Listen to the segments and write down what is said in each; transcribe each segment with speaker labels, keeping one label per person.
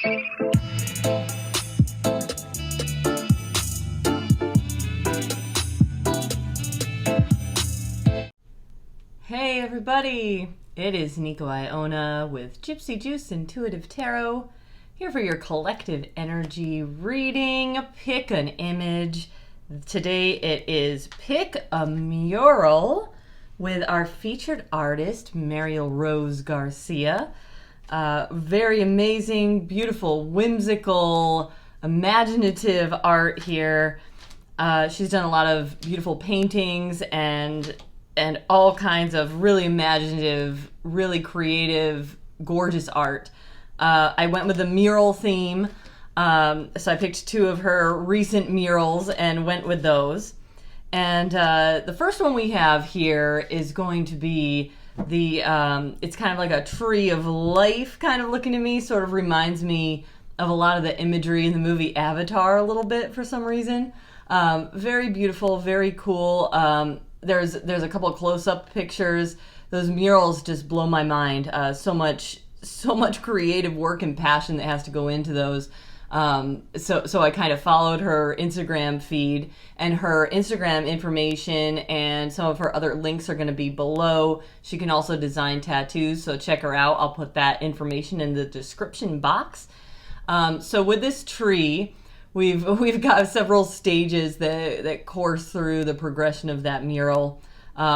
Speaker 1: Hey everybody! It is Nico Iona with Gypsy Juice Intuitive Tarot, here for your collective energy reading. Pick an image. Today it is Pick a Mural with our featured artist, MARIEL GARCIA. Very amazing, beautiful, whimsical, imaginative art here. She's done a lot of beautiful paintings and all kinds of really imaginative, really creative, gorgeous art. I went with the mural theme, so I picked two of her recent murals and went with those. And the first one we have here is going to be it's kind of like a tree of life kind of looking to me, sort of reminds me of a lot of the imagery in the movie Avatar a little bit for some reason. Very beautiful, very cool. There's a couple of close-up pictures. Those murals just blow my mind. So much creative work and passion that has to go into those. So I kind of followed her Instagram feed, and her Instagram information and some of her other links are going to be below. She can also design tattoos, so check her out. I'll put that information in the description box. So with this tree, we've got several stages that course through the progression of that mural,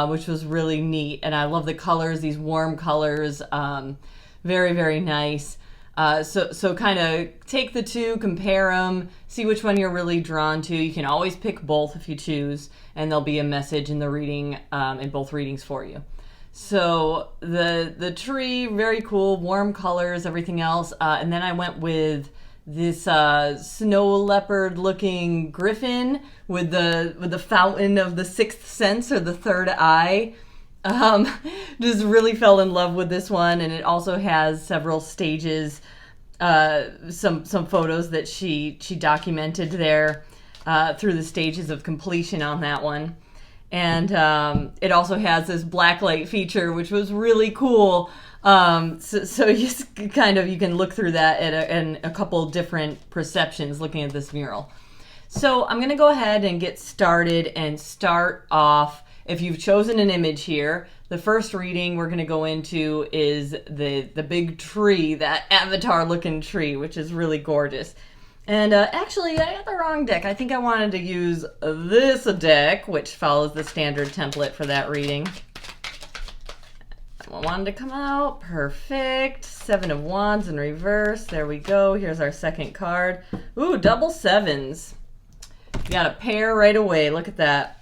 Speaker 1: which was really neat. And I love the colors, these warm colors, very, very nice. So kind of take the two, compare them, see which one you're really drawn to. You can always pick both if you choose, and there'll be a message in the reading, in both readings for you. So the tree, very cool, warm colors, everything else. And then I went with this snow leopard looking griffin with the fountain of the sixth sense, or the third eye. Just really fell in love with this one, and it also has several stages, some photos that she documented there through the stages of completion on that one. And it also has this blacklight feature, which was really cool. So you can look through that in a couple different perceptions looking at this mural. So I'm going to go ahead and get started and start off. If you've chosen an image here, the first reading we're going to go into is the big tree, that avatar looking tree, which is really gorgeous. And actually, I got the wrong deck. I think I wanted to use this deck, which follows the standard template for that reading. I wanted to come out. Perfect. Seven of Wands in reverse. There we go. Here's our second card. Ooh, double sevens. You got a pair right away. Look at that.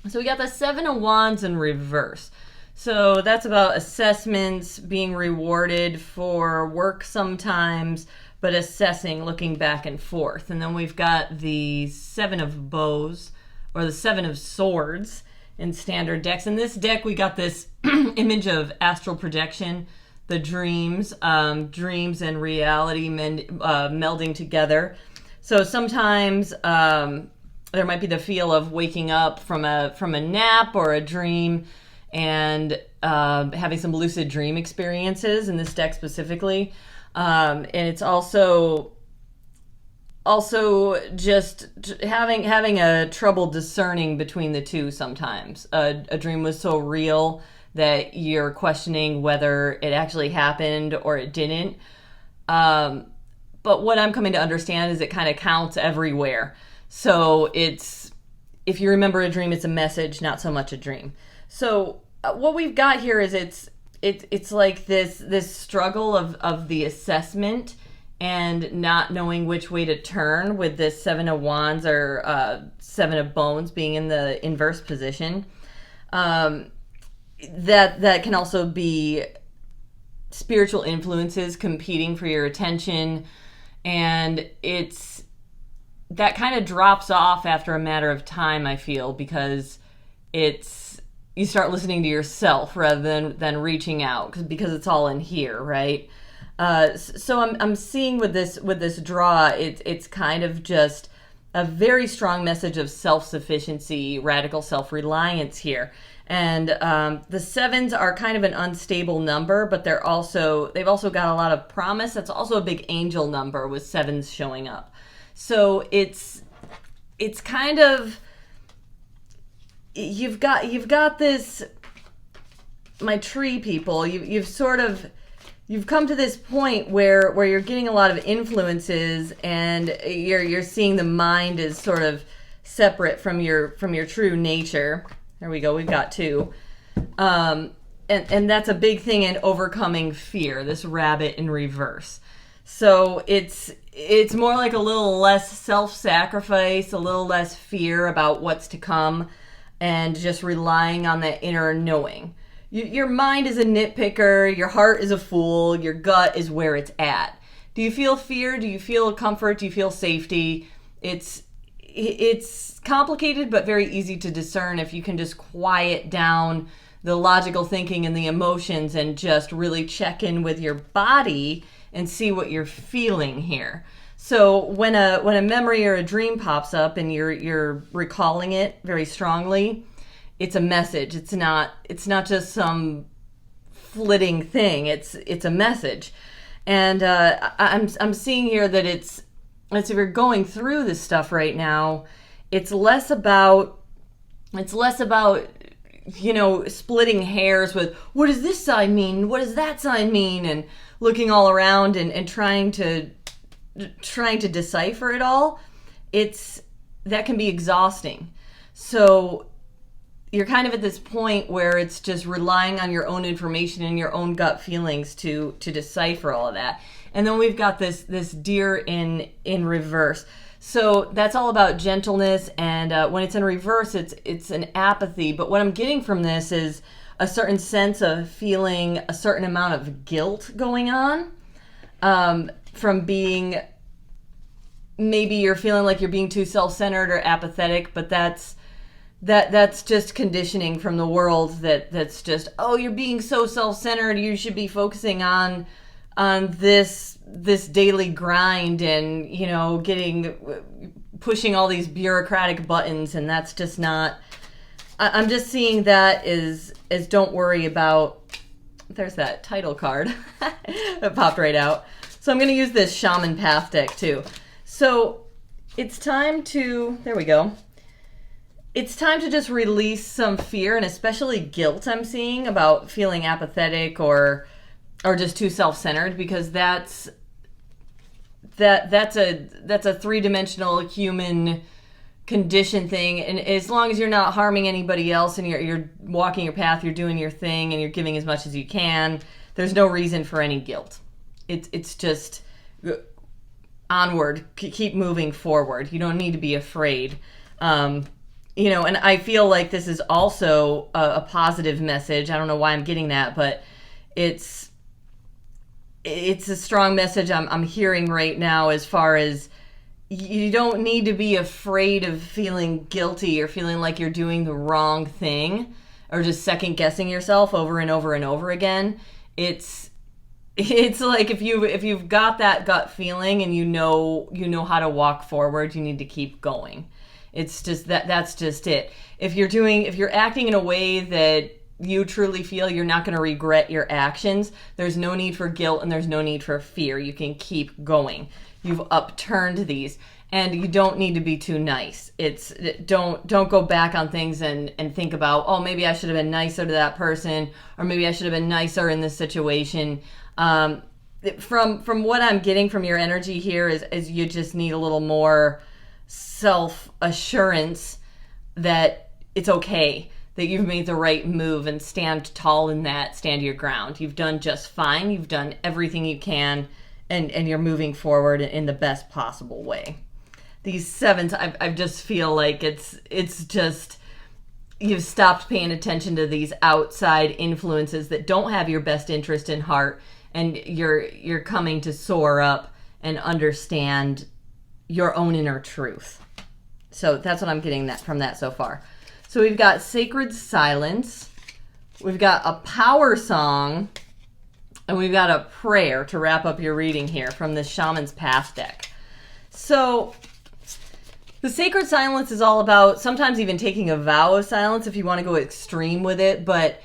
Speaker 1: So we got the Seven of Wands in reverse. So that's about assessments, being rewarded for work sometimes, but assessing, looking back and forth. And then we've got the Seven of Bows, or the Seven of Swords in standard decks. In this deck, we got this image of astral projection, the dreams and reality melding together. So sometimes there might be the feel of waking up from a nap or a dream and having some lucid dream experiences in this deck specifically. And it's also just having a trouble discerning between the two sometimes. A dream was so real that you're questioning whether it actually happened or it didn't. But what I'm coming to understand is it kind of counts everywhere. So if you remember a dream, it's a message, not so much a dream. So what we've got here is it's like this struggle of the assessment and not knowing which way to turn, with this Seven of Wands or Seven of Bones being in the inverse position. That can also be spiritual influences competing for your attention, and that kind of drops off after a matter of time, I feel, because you start listening to yourself rather than reaching out, because it's all in here, right? So I'm seeing with this draw, it's kind of just a very strong message of self-sufficiency, radical self-reliance here. And the sevens are kind of an unstable number, but they've also got a lot of promise. That's also a big angel number with sevens showing up. So it's kind of, you've got this, my tree people, you've come to this point where you're getting a lot of influences, and you're seeing the mind is sort of separate from your true nature. There we go. We've got 2. And that's a big thing in overcoming fear, this rabbit in reverse. So it's more like a little less self-sacrifice, a little less fear about what's to come, and just relying on that inner knowing. Your mind is a nitpicker, your heart is a fool, your gut is where it's at. Do you feel fear? Do you feel comfort? Do you feel safety? It's complicated but very easy to discern if you can just quiet down the logical thinking and the emotions and just really check in with your body and see what you're feeling here. So when a memory or a dream pops up and you're recalling it very strongly, it's a message. It's not just some flitting thing. It's a message. And I'm seeing here that it's if you're going through this stuff right now, it's less about splitting hairs with what does this sign mean, what does that sign mean, and looking all around and trying to decipher it all. That can be exhausting. So you're kind of at this point where it's just relying on your own information and your own gut feelings to decipher all of that. And then we've got this deer in reverse. So that's all about gentleness, and when it's in reverse, it's an apathy. But what I'm getting from this is a certain sense of feeling a certain amount of guilt going on, from being, maybe you're feeling like you're being too self-centered or apathetic, but that's just conditioning from the world that's just, oh, you're being so self-centered, you should be focusing on this daily grind and, pushing all these bureaucratic buttons, and that's just not, I'm just seeing that as don't worry about, there's that title card that popped right out. So I'm going to use this Shaman Path deck too. So it's time to, there we go. It's time to just release some fear, and especially guilt I'm seeing about feeling apathetic or just too self-centered, because that's a three-dimensional human condition thing. And as long as you're not harming anybody else and you're walking your path, you're doing your thing, and you're giving as much as you can, there's no reason for any guilt. It's just onward, keep moving forward. You don't need to be afraid. And I feel like this is also a positive message. I don't know why I'm getting that, but it's a strong message I'm hearing right now, as far as you don't need to be afraid of feeling guilty or feeling like you're doing the wrong thing or just second guessing yourself over and over and over again. It's like if you've got that gut feeling and you know how to walk forward, you need to keep going. It's just that's just it. If you're acting in a way that you truly feel you're not going to regret your actions, there's no need for guilt and there's no need for fear. You can keep going. You've upturned these, and you don't need to be too nice. Don't go back on things and think about, oh, maybe I should have been nicer to that person, or maybe I should have been nicer in this situation. From what I'm getting from your energy here is you just need a little more self-assurance that it's okay, that you've made the right move, and stand tall in that, stand your ground. You've done just fine. You've done everything you can, and you're moving forward in the best possible way. These sevens, I just feel like it's just, you've stopped paying attention to these outside influences that don't have your best interest in heart, and you're coming to soar up and understand your own inner truth. So that's what I'm getting from that so far. So we've got Sacred Silence, we've got a power song, and we've got a prayer to wrap up your reading here from the Shaman's Path deck. So The sacred silence is all about sometimes even taking a vow of silence if you want to go extreme with it. But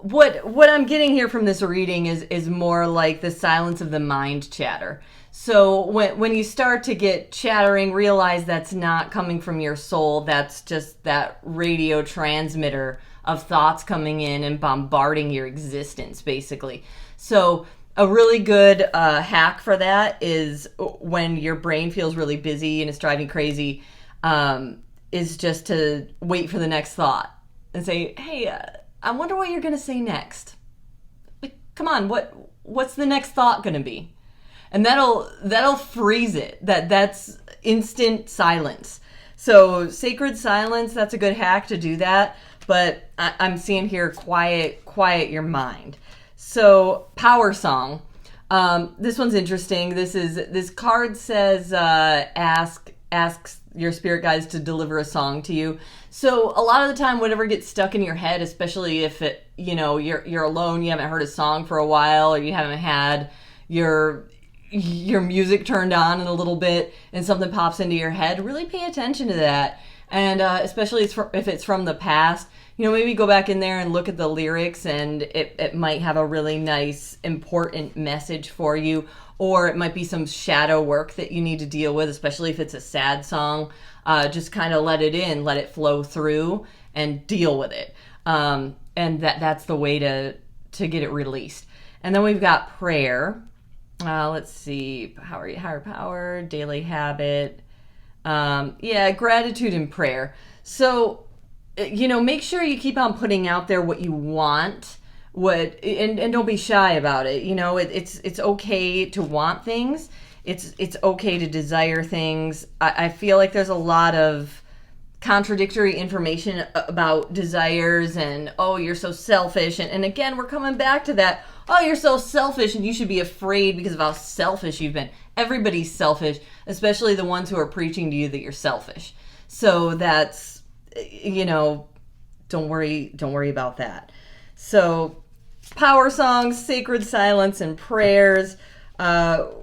Speaker 1: what I'm getting here from this reading is more like the silence of the mind chatter. So when you start to get chattering, realize that's not coming from your soul. That's just that radio transmitter of thoughts coming in and bombarding your existence, basically. So a really good hack for that is when your brain feels really busy and it's driving crazy, is just to wait for the next thought and say, hey, I wonder what you're going to say next. Like, come on, what's the next thought going to be? And that'll freeze it. That's instant silence. So sacred silence, that's a good hack to do that. But I'm seeing here quiet your mind. So power song. This one's interesting. This card says asks your spirit guides to deliver a song to you. So a lot of the time, whatever gets stuck in your head, especially if you're alone, you haven't heard a song for a while, or you haven't had your music turned on in a little bit, and something pops into your head, really pay attention to that. And especially if it's from the past, maybe go back in there and look at the lyrics, and it might have a really nice, important message for you. Or it might be some shadow work that you need to deal with, especially if it's a sad song. Just kind of let it in, let it flow through, and deal with it. And that's the way to get it released. And then we've got prayer. Let's see, higher power, daily habit. Gratitude and prayer. So, make sure you keep on putting out there what you want, and don't be shy about it. It's okay to want things. It's okay to desire things. I feel like there's a lot of contradictory information about desires and, oh, you're so selfish. And again, we're coming back to that. Oh, you're so selfish and you should be afraid because of how selfish you've been. Everybody's selfish, especially the ones who are preaching to you that you're selfish. So that's, don't worry about that. So power songs, sacred silence, and prayers.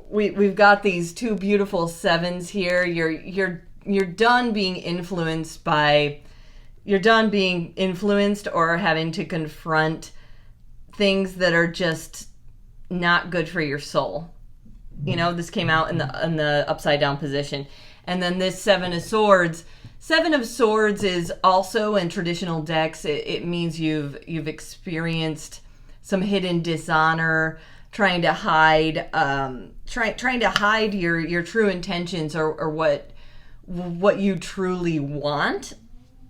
Speaker 1: We've got these two beautiful sevens here. You're done being influenced or having to confront things that are just not good for your soul. This came out in the upside down position. And then this Seven of Swords. Seven of Swords is also in traditional decks. It means you've experienced some hidden dishonor, trying to hide your true intentions or what you truly want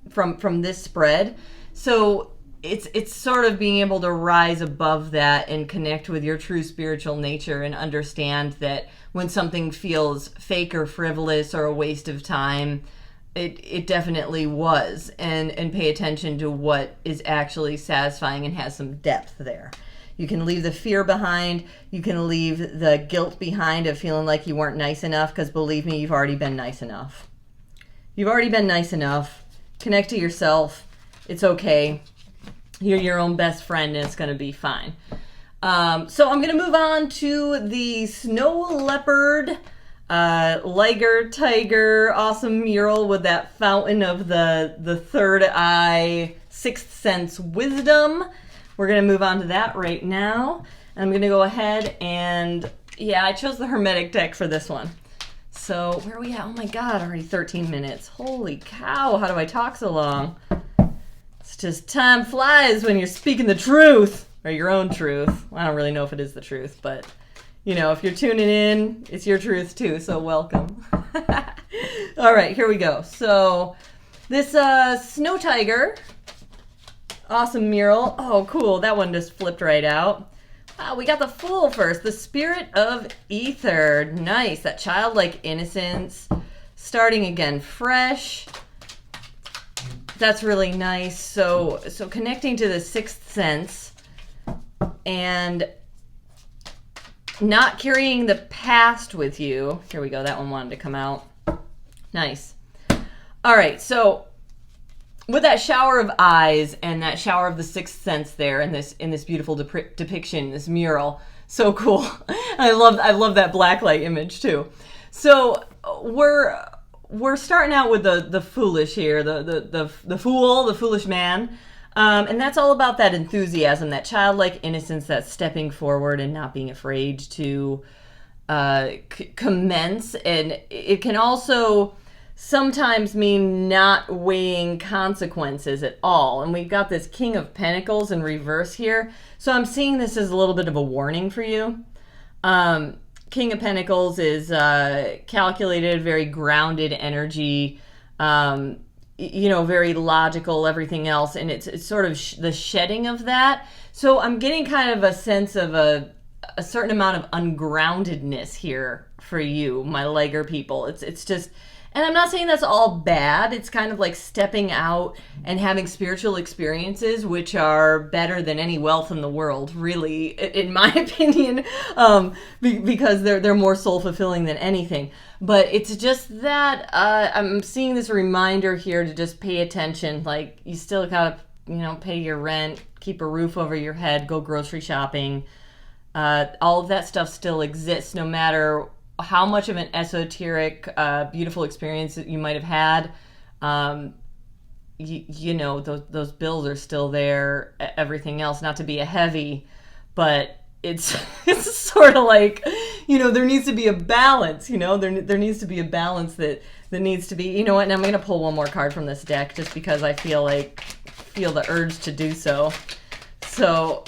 Speaker 1: from this spread. So it's sort of being able to rise above that and connect with your true spiritual nature and understand that when something feels fake or frivolous or a waste of time, it definitely was, and pay attention to what is actually satisfying and has some depth there. You can leave the fear behind. You can leave the guilt behind of feeling like you weren't nice enough, because believe me, you've already been nice enough. You've already been nice enough. Connect to yourself. It's okay. You're your own best friend, and it's going to be fine. So I'm going to move on to the Snow Leopard, Liger Tiger, awesome mural with that fountain of the third eye, sixth sense wisdom. We're going to move on to that right now. I'm going to go ahead and, I chose the Hermetic deck for this one. So where are we at? Oh my God, already 13 minutes. Holy cow, how do I talk so long? It's just time flies when you're speaking the truth, or your own truth. I don't really know if it is the truth, but if you're tuning in, it's your truth too, so welcome. All right, here we go. So this Snow Tiger, awesome mural. Oh, cool. That one just flipped right out. Wow, we got the Fool first. The Spirit of Ether. Nice. That childlike innocence. Starting again fresh. That's really nice. So connecting to the sixth sense and not carrying the past with you. Here we go. That one wanted to come out. Nice. All right. So with that shower of eyes and that shower of the sixth sense there in this beautiful depiction, this mural, so cool. I love that blacklight image too. So we're we're starting out with the foolish here, the fool, the foolish man. And that's all about that enthusiasm, that childlike innocence, that stepping forward and not being afraid to commence. And it can also sometimes mean not weighing consequences at all. And we've got this King of Pentacles in reverse here. So I'm seeing this as a little bit of a warning for you. King of Pentacles is calculated, very grounded energy, very logical, everything else. And it's sort of the shedding of that. So I'm getting kind of a sense of a certain amount of ungroundedness here for you, my Liger people. It's just... And I'm not saying that's all bad. It's kind of like stepping out and having spiritual experiences, which are better than any wealth in the world, really, in my opinion, because they're more soul-fulfilling than anything. But it's just that I'm seeing this reminder here to just pay attention. Like, you still gotta, pay your rent, keep a roof over your head, go grocery shopping. All of that stuff still exists, no matter how much of an esoteric, beautiful experience that you might have had. Those bills are still there, everything else, not to be a heavy, but it's sort of like, there needs to be a balance, there needs to be a balance that needs to be, and I'm going to pull one more card from this deck just because I feel the urge to do so. So,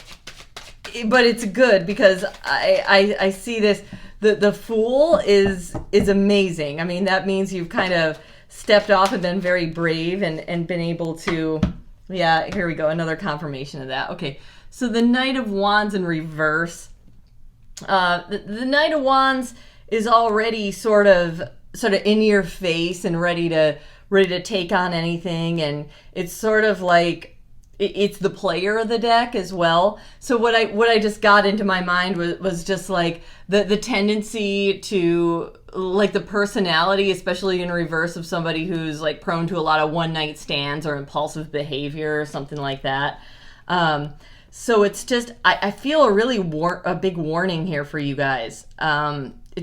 Speaker 1: but it's good because I see this. The Fool is amazing. I mean, that means you've kind of stepped off and been very brave and been able to, yeah, here we go, another confirmation of that. Okay, so the Knight of Wands in reverse. The Knight of Wands is already sort of in your face and ready to take on anything, and it's sort of like, it's the player of the deck as well. So what I just got into my mind was just like the tendency to, like, the personality, especially in reverse, of somebody who's like prone to a lot of one night stands or impulsive behavior or something like that. So it's just, I feel a big warning here for you guys.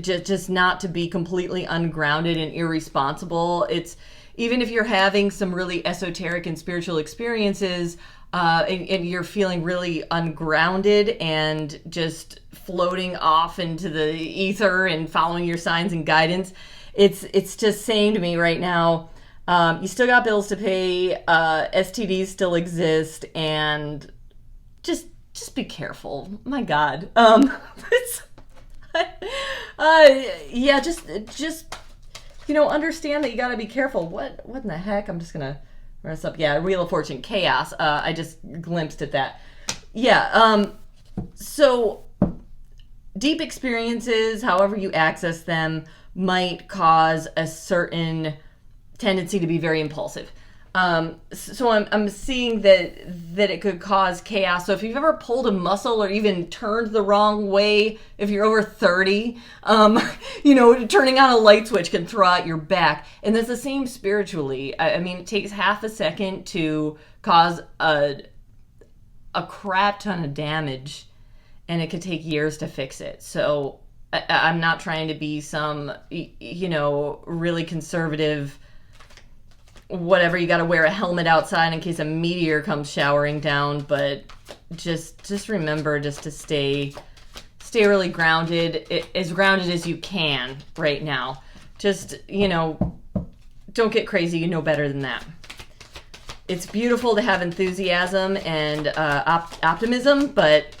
Speaker 1: Just not to be completely ungrounded and irresponsible. It's, even if you're having some really esoteric and spiritual experiences, and you're feeling really ungrounded and just floating off into the ether and following your signs and guidance, it's just saying to me right now, you still got bills to pay, STDs still exist, and just be careful. My God. Just understand that you got to be careful. What in the heck? I'm just going to mess up. Yeah, Wheel of Fortune, chaos. I just glimpsed at that. Yeah, so deep experiences, however you access them, might cause a certain tendency to be very impulsive. So I'm seeing that it could cause chaos. So if you've ever pulled a muscle or even turned the wrong way, if you're over 30, turning on a light switch can throw out your back. And that's the same spiritually. I mean, it takes half a second to cause a crap ton of damage, and it could take years to fix it. So I'm not trying to be some, really conservative, whatever, you got to wear a helmet outside in case a meteor comes showering down, but just remember just to stay really grounded, as grounded as you can right now. Just, don't get crazy. You know better than that. It's beautiful to have enthusiasm and optimism, but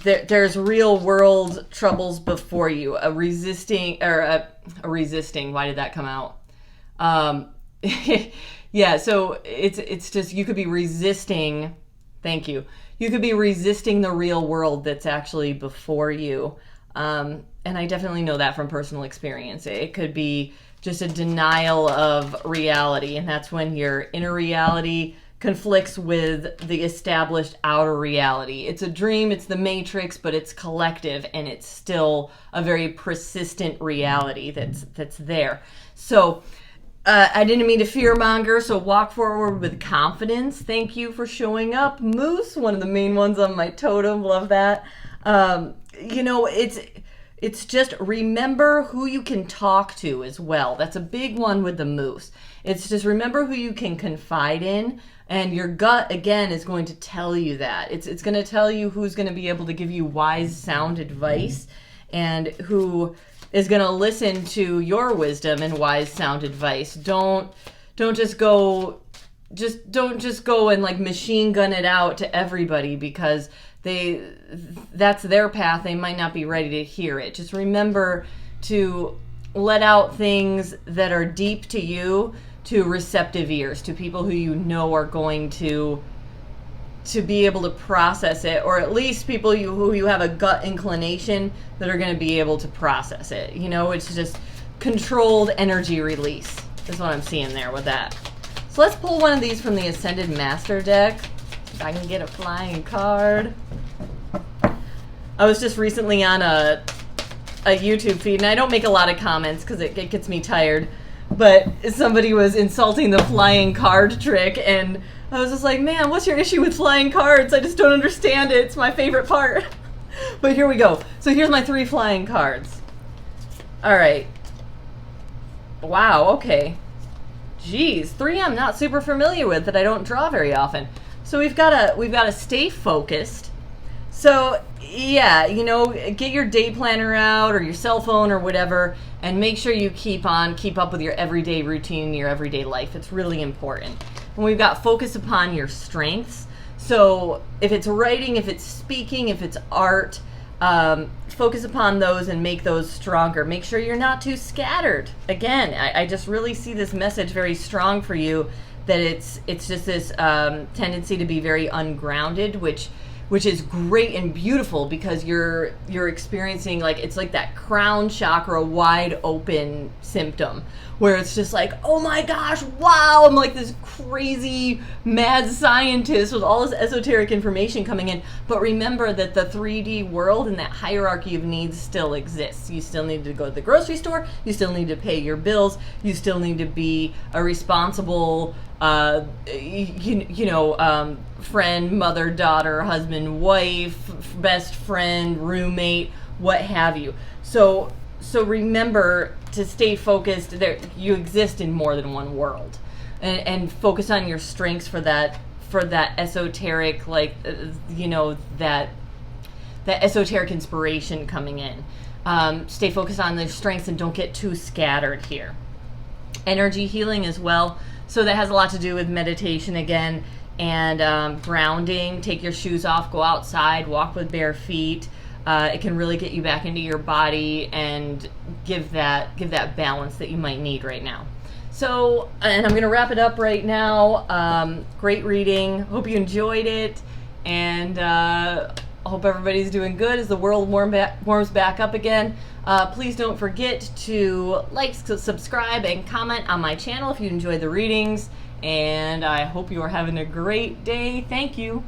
Speaker 1: there's real world troubles before you. A resisting, why did that come out? Yeah, so it's just, you could be resisting, thank you. You could be resisting the real world that's actually before you. And I definitely know that from personal experience. It could be just a denial of reality, and that's when your inner reality conflicts with the established outer reality. It's a dream, it's the matrix, but it's collective, and it's still a very persistent reality that's there. So I didn't mean to fearmonger, so walk forward with confidence. Thank you for showing up. Moose, one of the main ones on my totem. Love that. It's just remember who you can talk to as well. That's a big one with the moose. It's just remember who you can confide in, and your gut, again, is going to tell you that. It's going to tell you who's going to be able to give you wise, sound advice, and who is going to listen to your wisdom and wise, sound advice. Don't just go and like machine gun it out to everybody, because that's their path. They might not be ready to hear it. Just remember to let out things that are deep to you to receptive ears, to people who you know are going to be able to process it, or at least people who you have a gut inclination that are going to be able to process it. It's just controlled energy release is what I'm seeing there with that. So let's pull one of these from the Ascended Master deck. If I can get a flying card. I was just recently on a YouTube feed, and I don't make a lot of comments because it gets me tired, but somebody was insulting the flying card trick, and I was just like, man, what's your issue with flying cards? I just don't understand it. It's my favorite part. But here we go. So here's my 3 flying cards. All right. Wow, okay. Geez, 3 I'm not super familiar with, that I don't draw very often. So we've got to stay focused. So yeah, get your day planner out or your cell phone or whatever, and make sure you keep up with your everyday routine, your everyday life. It's really important. And we've got focus upon your strengths. So if it's writing, if it's speaking, if it's art, focus upon those and make those stronger. Make sure you're not too scattered. Again, I just really see this message very strong for you, that it's just this tendency to be very ungrounded, which is great and beautiful, because you're experiencing, like, it's like that crown chakra wide open symptom, where it's just like, oh my gosh, wow, I'm like this crazy mad scientist with all this esoteric information coming in. But remember that the 3D world and that hierarchy of needs still exists. You still need to go to the grocery store, you still need to pay your bills, you still need to be a responsible friend, mother, daughter, husband, wife, best friend, roommate, what have you. So remember to stay focused. There, you exist in more than one world, and focus on your strengths for that esoteric, like that esoteric inspiration coming in. Stay focused on those strengths and don't get too scattered here. Energy healing as well. So that has a lot to do with meditation again, and grounding. Take your shoes off, go outside, walk with bare feet. It can really get you back into your body and give that balance that you might need right now. So, and I'm going to wrap it up right now. Great reading. Hope you enjoyed it, and I hope everybody's doing good as the world warms back up again. Please don't forget to like, subscribe, and comment on my channel if you enjoy the readings. And I hope you are having a great day. Thank you.